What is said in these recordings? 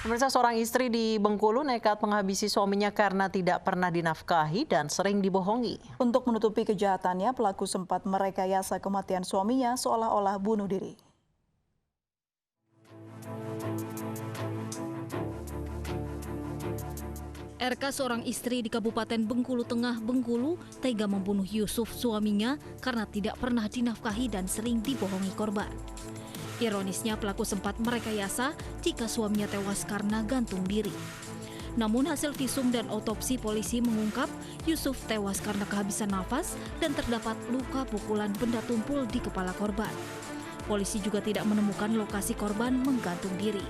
Pemirsa, seorang istri di Bengkulu nekat menghabisi suaminya karena tidak pernah dinafkahi dan sering dibohongi. Untuk menutupi kejahatannya, pelaku sempat merekayasa kematian suaminya seolah-olah bunuh diri. RK, seorang istri di Kabupaten Bengkulu Tengah, Bengkulu, tega membunuh Yusuf, suaminya, karena tidak pernah dinafkahi dan sering dibohongi korban. Ironisnya, pelaku sempat merekayasa jika suaminya tewas karena gantung diri. Namun hasil visum dan otopsi polisi mengungkap Yusuf tewas karena kehabisan nafas dan terdapat luka pukulan benda tumpul di kepala korban. Polisi juga tidak menemukan lokasi korban menggantung diri.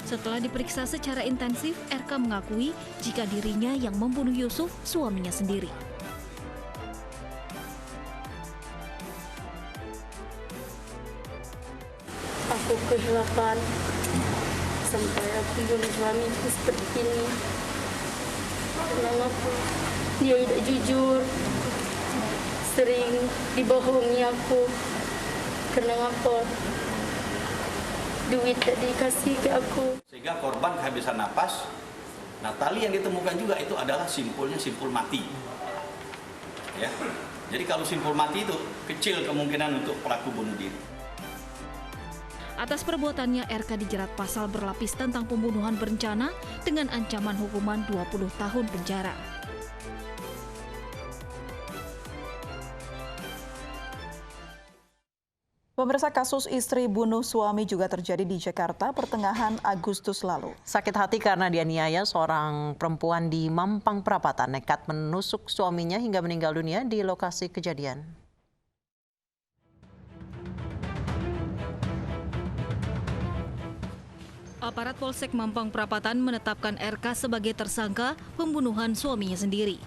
Setelah diperiksa secara intensif, RK mengakui jika dirinya yang membunuh Yusuf, suaminya sendiri. Aku kehilangan sampai aku bunuh suamiku seperti ini. Karena dia tidak jujur, sering dibohongi aku. Karena duit tidak dikasih ke aku. Sehingga korban kehabisan napas. Nah, tali yang ditemukan juga itu adalah simpul mati. Ya. Jadi kalau simpul mati itu kecil kemungkinan untuk pelaku bunuh diri. Atas perbuatannya, RK dijerat pasal berlapis tentang pembunuhan berencana dengan ancaman hukuman 20 tahun penjara. Pemirsa, kasus istri bunuh suami juga terjadi di Jakarta pertengahan Agustus lalu. Sakit hati karena dianiaya, seorang perempuan di Mampang Perapatan nekat menusuk suaminya hingga meninggal dunia di lokasi kejadian. Aparat Polsek Mampang Perapatan menetapkan RK sebagai tersangka pembunuhan suaminya sendiri.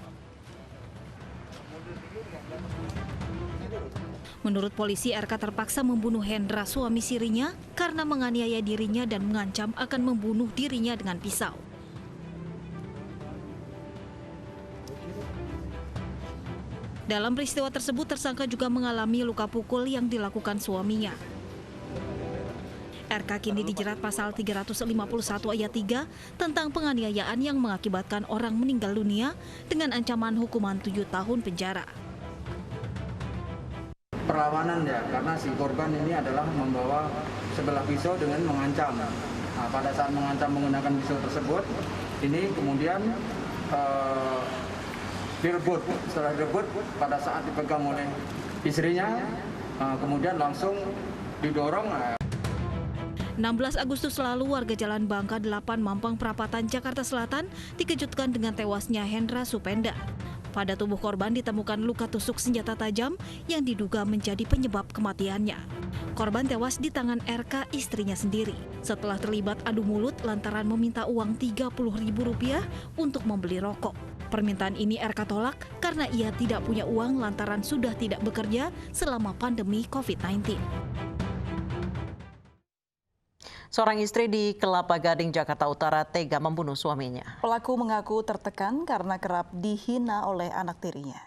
Menurut polisi, RK terpaksa membunuh Hendra, suami sirinya, karena menganiaya dirinya dan mengancam akan membunuh dirinya dengan pisau. Dalam peristiwa tersebut, tersangka juga mengalami luka pukul yang dilakukan suaminya. RK kini dijerat pasal 351 ayat 3 tentang penganiayaan yang mengakibatkan orang meninggal dunia dengan ancaman hukuman 7 tahun penjara. Perlawanan ya, karena si korban ini adalah membawa sebelah pisau dengan mengancam. Nah, pada saat mengancam menggunakan pisau tersebut, ini kemudian direbut. Setelah direbut, pada saat dipegang oleh istrinya, kemudian langsung didorong. 16 Agustus lalu, warga Jalan Bangka 8 Mampang Perapatan, Jakarta Selatan dikejutkan dengan tewasnya Hendra Supenda. Pada tubuh korban ditemukan luka tusuk senjata tajam yang diduga menjadi penyebab kematiannya. Korban tewas di tangan RK, istrinya sendiri, setelah terlibat adu mulut lantaran meminta uang Rp30.000 untuk membeli rokok. Permintaan ini RK tolak karena ia tidak punya uang lantaran sudah tidak bekerja selama pandemi COVID-19. Seorang istri di Kelapa Gading, Jakarta Utara tega membunuh suaminya. Pelaku mengaku tertekan karena kerap dihina oleh anak tirinya.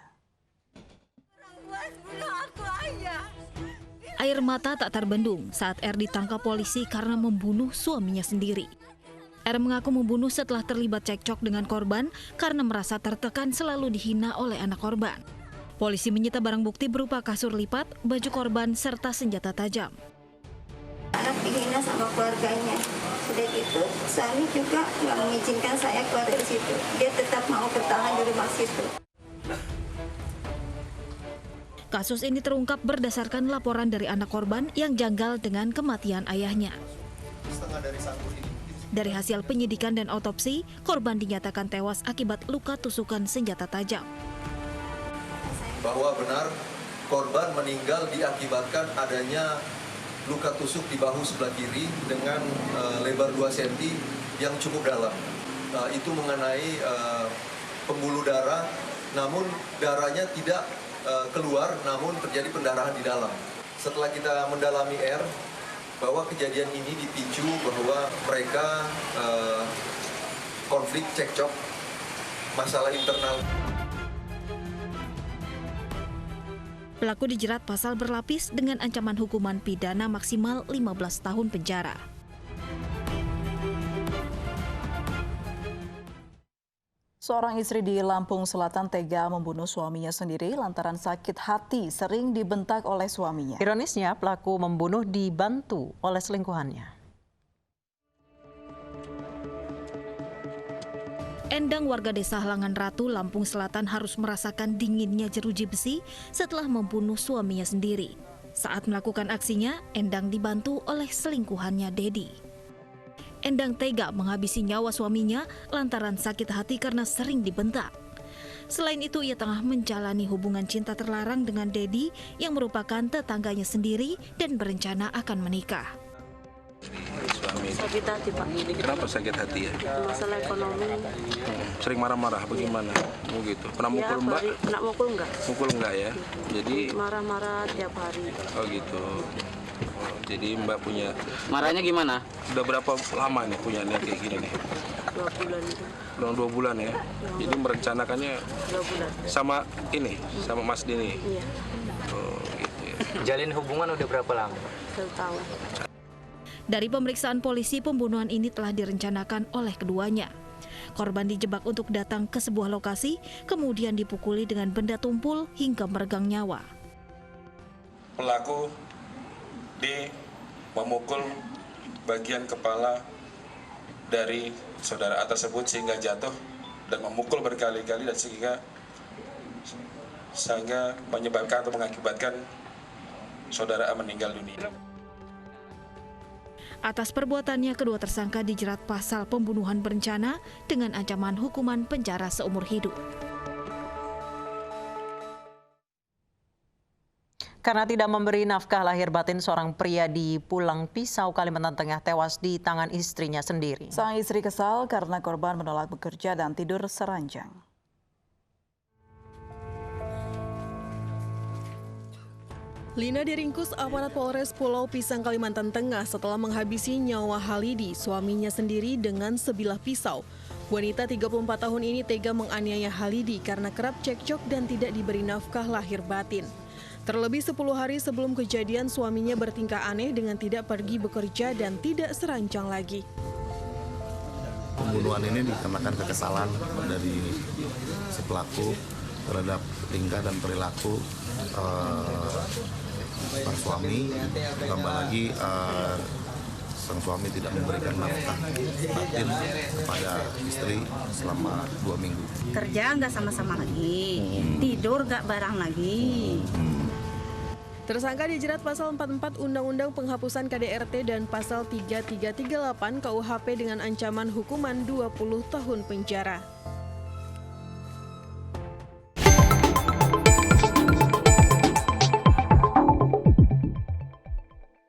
Air mata tak terbendung saat R ditangkap polisi karena membunuh suaminya sendiri. R mengaku membunuh setelah terlibat cekcok dengan korban karena merasa tertekan selalu dihina oleh anak korban. Polisi menyita barang bukti berupa kasur lipat, baju korban, serta senjata tajam. Anak dihina sama keluarganya. Sudah gitu, suami juga nggak mengizinkan saya keluar dari situ. Dia tetap mau bertahan di rumah situ. Kasus ini terungkap berdasarkan laporan dari anak korban yang janggal dengan kematian ayahnya. Dari hasil penyidikan dan otopsi, korban dinyatakan tewas akibat luka tusukan senjata tajam. Bahwa benar korban meninggal diakibatkan adanya luka tusuk di bahu sebelah kiri dengan lebar 2 cm yang cukup dalam. Itu mengenai pembuluh darah, namun darahnya tidak keluar, namun terjadi pendarahan di dalam. Setelah kita mendalami R, bahwa kejadian ini dipicu bahwa mereka konflik cekcok masalah internal. Pelaku dijerat pasal berlapis dengan ancaman hukuman pidana maksimal 15 tahun penjara. Seorang istri di Lampung Selatan tega membunuh suaminya sendiri lantaran sakit hati sering dibentak oleh suaminya. Ironisnya, pelaku membunuh dibantu oleh selingkuhannya. Endang warga desa Halangan Ratu, Lampung Selatan harus merasakan dinginnya jeruji besi setelah membunuh suaminya sendiri. Saat melakukan aksinya, Endang dibantu oleh selingkuhannya Dedi. Endang tega menghabisi nyawa suaminya lantaran sakit hati karena sering dibentak. Selain itu, ia tengah menjalani hubungan cinta terlarang dengan Dedi yang merupakan tetangganya sendiri dan berencana akan menikah. Sakit hati, Pak. Kenapa sakit hati ya? Masalah ekonomi. Sering marah-marah bagaimana? Begitu. Pernah mukul Mbak? Pernah mukul enggak? Mukul enggak ya? Jadi Marah-marah tiap hari. oh gitu. Jadi Mbak punya. Marahnya gimana? Udah berapa lama nih punya niat kayak gini nih? 2 bulan itu. Udah 2 bulan ya? Jadi merencanakannya 2 bulan. sama ini, sama Mas Dini? Iya. Oh gitu ya. Jalin hubungan udah berapa lama? 1 tahun. Dari pemeriksaan polisi, pembunuhan ini telah direncanakan oleh keduanya. Korban dijebak untuk datang ke sebuah lokasi, kemudian dipukuli dengan benda tumpul hingga meregang nyawa. Pelaku memukul bagian kepala dari saudara A tersebut sehingga jatuh dan memukul berkali-kali dan sehingga menyebabkan atau mengakibatkan saudara A meninggal dunia. Atas perbuatannya, kedua tersangka dijerat pasal pembunuhan berencana dengan ancaman hukuman penjara seumur hidup. Karena tidak memberi nafkah lahir batin, seorang pria di Pulang Pisau, Kalimantan Tengah tewas di tangan istrinya sendiri. Sang istri kesal karena korban menolak bekerja dan tidur seranjang. Lina diringkus aparat Polres Pulau Pisang, Kalimantan Tengah setelah menghabisi nyawa Halidi, suaminya sendiri dengan sebilah pisau. Wanita 34 tahun ini tega menganiaya Halidi karena kerap cekcok dan tidak diberi nafkah lahir batin. Terlebih 10 hari sebelum kejadian, suaminya bertingkah aneh dengan tidak pergi bekerja dan tidak serancang lagi. Pembunuhan ini dikarenakan kekesalan dari si pelaku terhadap tingkah dan perilaku sang suami, tambah lagi sang suami tidak memberikan nafkah batin kepada istri selama 2 minggu. Kerja nggak sama-sama lagi, tidur nggak bareng lagi. Tersangka dijerat pasal 44 Undang-Undang Penghapusan KDRT dan pasal 3338 KUHP dengan ancaman hukuman 20 tahun penjara.